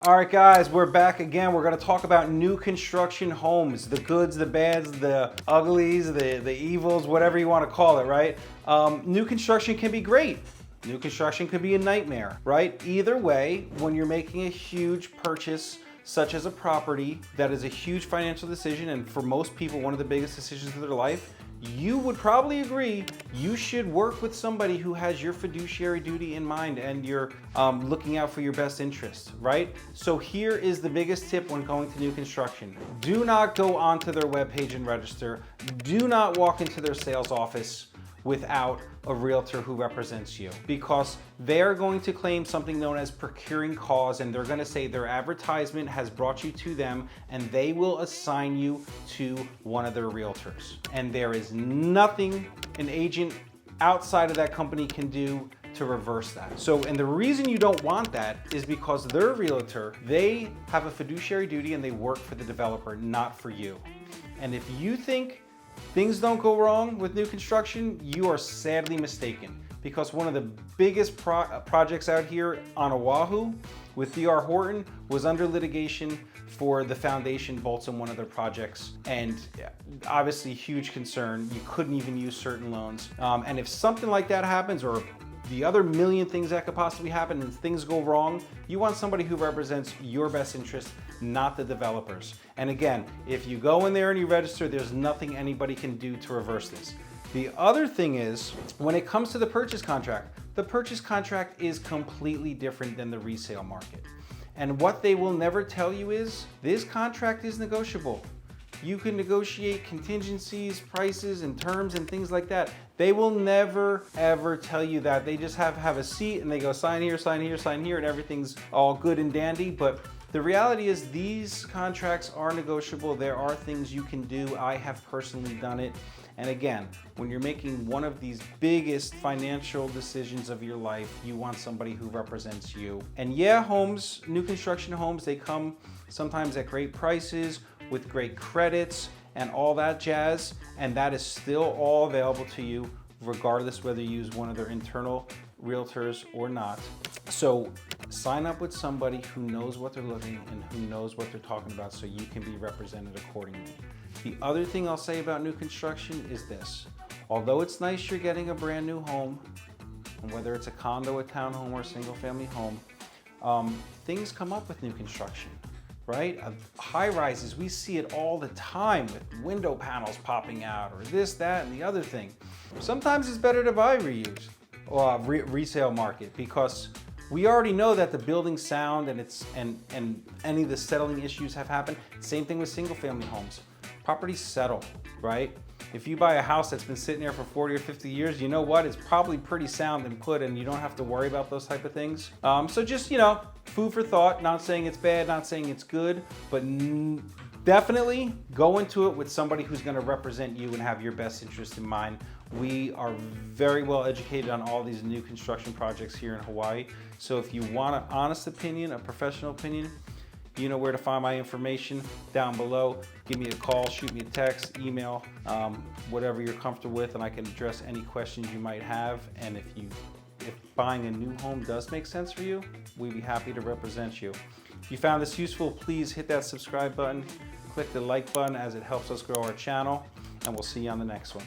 All right, guys, we're back again. We're going to talk about new construction homes, the goods, the bads, the uglies, the evils, whatever you want to call it, right? New construction can be great. New construction could be a nightmare, right? Either way, when you're making a huge purchase, such as a property, that is a huge financial decision, and for most people, one of the biggest decisions of their life, you would probably agree you should work with somebody who has your fiduciary duty in mind and you're looking out for your best interests, right? So here is the biggest tip when going to new construction. Do not go onto their webpage and register. Do not walk into their sales office without a realtor who represents you, because they're going to claim something known as procuring cause, and they're going to say their advertisement has brought you to them and they will assign you to one of their realtors. And there is nothing an agent outside of that company can do to reverse that. So, and the reason you don't want that is because their realtor, they have a fiduciary duty and they work for the developer, not for you. And if you think things don't go wrong with new construction, you are sadly mistaken, because one of the biggest projects out here on Oahu with D.R. Horton was under litigation for the foundation bolts in one of their projects, and obviously huge concern. You couldn't even use certain loans. And if something like that happens, or the other million things that could possibly happen and things go wrong, you want somebody who represents your best interest, not the developers. And again, if you go in there and you register, there's nothing anybody can do to reverse this. The other thing is, when it comes to the purchase contract is completely different than the resale market. And what they will never tell you is, this contract is negotiable. You can negotiate contingencies, prices, and terms and things like that. They will never, ever tell you that. They just have a seat and they go sign here, sign here, sign here, and everything's all good and dandy. But the reality is these contracts are negotiable. There are things you can do. I have personally done it. And again, when you're making one of these biggest financial decisions of your life, you want somebody who represents you. And yeah, homes, new construction homes, they come sometimes at great prices, with great credits and all that jazz, and that is still all available to you regardless whether you use one of their internal realtors or not. So sign up with somebody who knows what they're looking and who knows what they're talking about, so you can be represented accordingly. The other thing I'll say about new construction is this: although it's nice you're getting a brand new home, and whether it's a condo, a townhome, or a single family home, things come up with new construction. Right? High rises, we see it all the time with window panels popping out, or this, that, and the other thing. Sometimes it's better to buy reused or resale market, because we already know that the building's sound and any of the settling issues have happened. Same thing with single family homes. Properties settle, right? If you buy a house that's been sitting there for 40 or 50 years, you know what? It's probably pretty sound and put, and you don't have to worry about those type of things. So just, food for thought. Not saying it's bad, not saying it's good, but definitely go into it with somebody who's going to represent you and have your best interest in mind. We are very well educated on all these new construction projects here in Hawaii. So if you want an honest opinion, a professional opinion, you know where to find my information down below. Give me a call, shoot me a text, email, whatever you're comfortable with, and I can address any questions you might have. And if buying a new home does make sense for you, we'd be happy to represent you. If you found this useful, please hit that subscribe button, click the like button, as it helps us grow our channel, and we'll see you on the next one.